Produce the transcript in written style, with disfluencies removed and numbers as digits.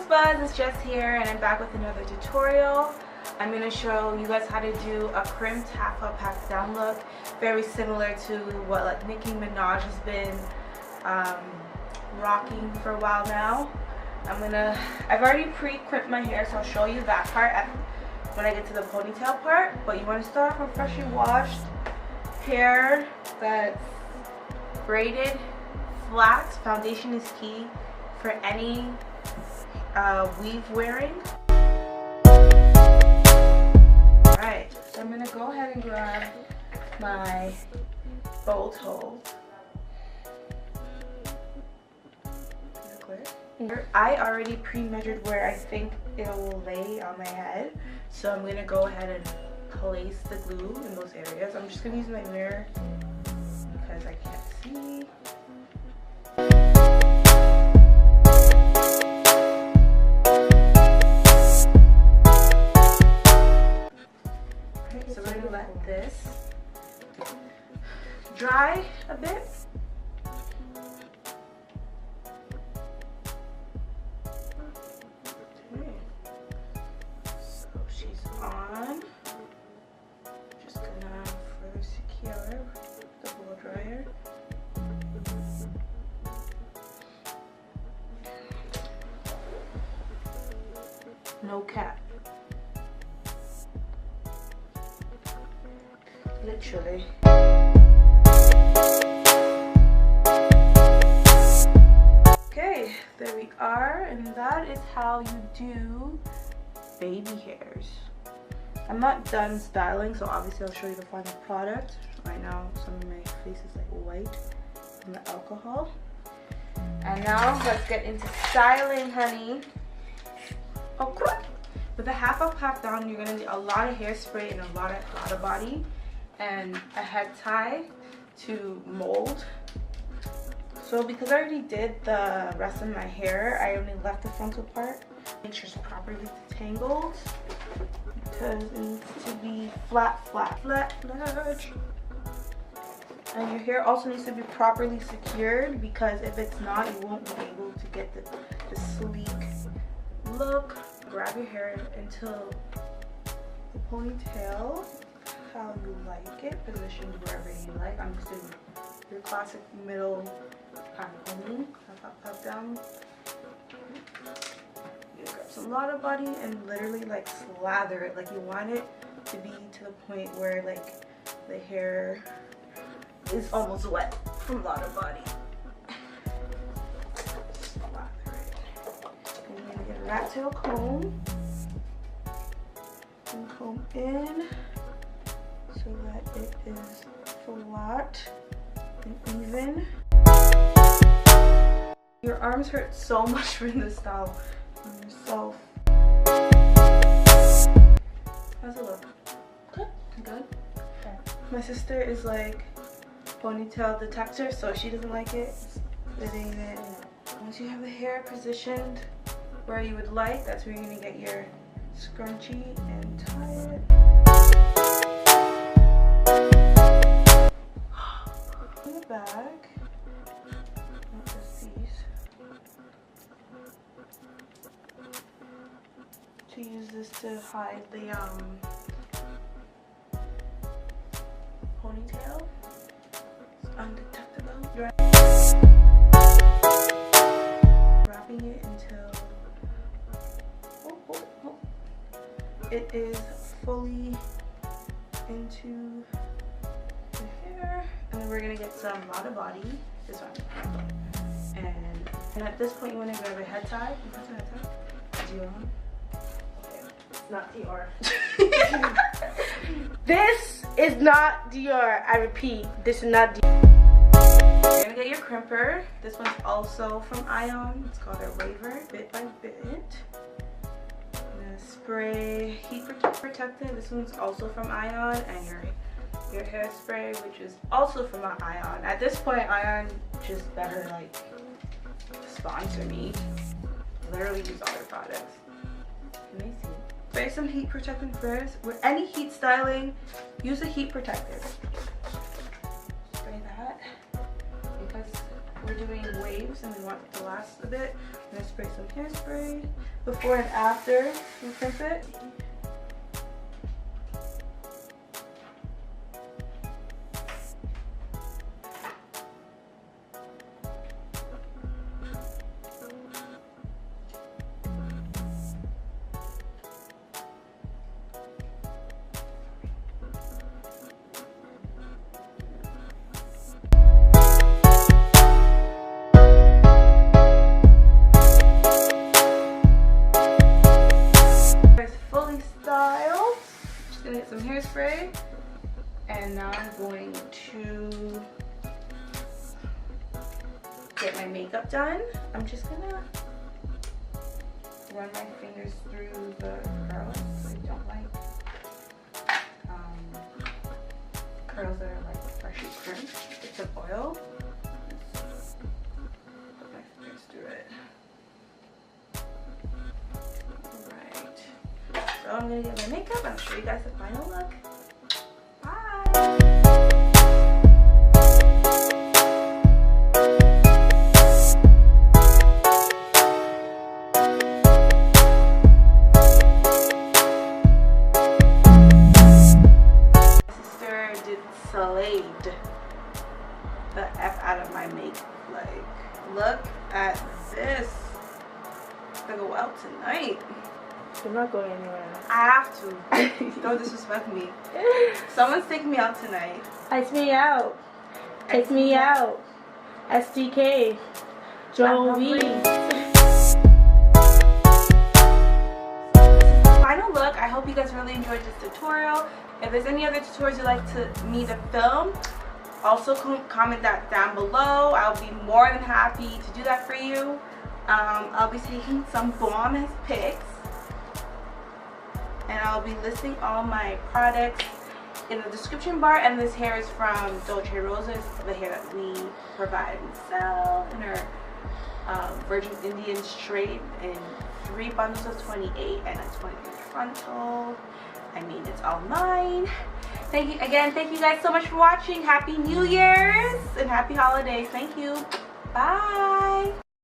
Buzz, it's Jess here and I'm back with another tutorial. I'm going to show you guys how to do a crimped half up, half down look. Very similar to what like Nicki Minaj has been rocking for a while now. I've already pre-crimped my hair, so I'll show you that part when I get to the ponytail part. But you want to start off with freshly washed hair that's braided flat. Foundation is key for any weave wearing. Alright, so I'm going to go ahead and grab my bowl toe. I already pre-measured where I think it will lay on my head, so I'm going to go ahead and place the glue in those areas. I'm just going to use my mirror because I can't see. So we're going to let this dry a bit. Okay. So she's on. Just gonna further secure the blow dryer. No cap. Literally. Okay, there we are, and that is how you do baby hairs. I'm not done styling, so obviously I'll show you the final product. Right now, some of my face is like white from the alcohol. And now let's get into styling, honey. Okay. With the half up, half down, you're gonna need a lot of hairspray and a lot of body, and a head tie to mold. So because I already did the rest of my hair, I only left the frontal part. Make sure it's properly detangled because it needs to be flat. And your hair also needs to be properly secured, because if it's not, you won't be able to get the sleek look. Grab your hair until the ponytail, how you like it, positioned wherever you like. I'm just doing your classic middle kind of pony, up, down. You grab some lot of body and literally like slather it. Like you want it to be to the point where like the hair is almost wet from a lot of body. Slather it. And you're gonna get a rat tail comb and comb in so that it is flat and even. Your arms hurt so much from this style on yourself. How's it look? Good. Good? Okay. My sister is like ponytail detector, so she doesn't like it. It ain't it. Once you have the hair positioned where you would like, that's where you're gonna get your scrunchie and tie it. In the back, not just these. To use this to hide the ponytail. It's undetectable. Wrapping it until it is fully into the hair, and then we're gonna get some lot of body. This one, and at this point you want to grab a head tie. What's a head tie? Dior. Okay. Not Dior. This is not Dior. I repeat, this is not Dior. You're gonna get your crimper. This one's also from Ion. It's called a Waver, bit by bit. Spray heat protectant. This one's also from Ion, and your hairspray, which is also from Ion. At this point, Ion just better like sponsor me. Literally use all their products. Can they see? Spray some heat protectant first. With any heat styling, use a heat protector. Spray that because we're doing waves and we want it to last a bit. I'm gonna spray some hairspray before and after we crimp it. Gonna get some hairspray, and now I'm going to get my makeup done. I'm just gonna run my fingers through the curls. I don't like curls that are like freshly crimped. It's an oil. Put my fingers through it. So I'm gonna get my makeup and I'll show you guys the final look. Bye! My sister did slayed the F out of my makeup. Like, look at this. I'm gonna go out tonight. I'm not going anywhere. I have to. Don't disrespect me. Someone's taking me out tonight. Take me out. Take me out. SDK. Joey. Final look. I hope you guys really enjoyed this tutorial. If there's any other tutorials you'd like me to film, also comment that down below. I'll be more than happy to do that for you. I'll be taking some bomb-ass pics. And I'll be listing all my products in the description bar. And this hair is from Dolce Rosa. It's the hair that we provide and sell in our Virgin Indian straight in 3 bundles of 28 and a 23 frontal. I mean, it's all mine. Thank you again. Thank you guys so much for watching. Happy New Year's and happy holidays. Thank you. Bye.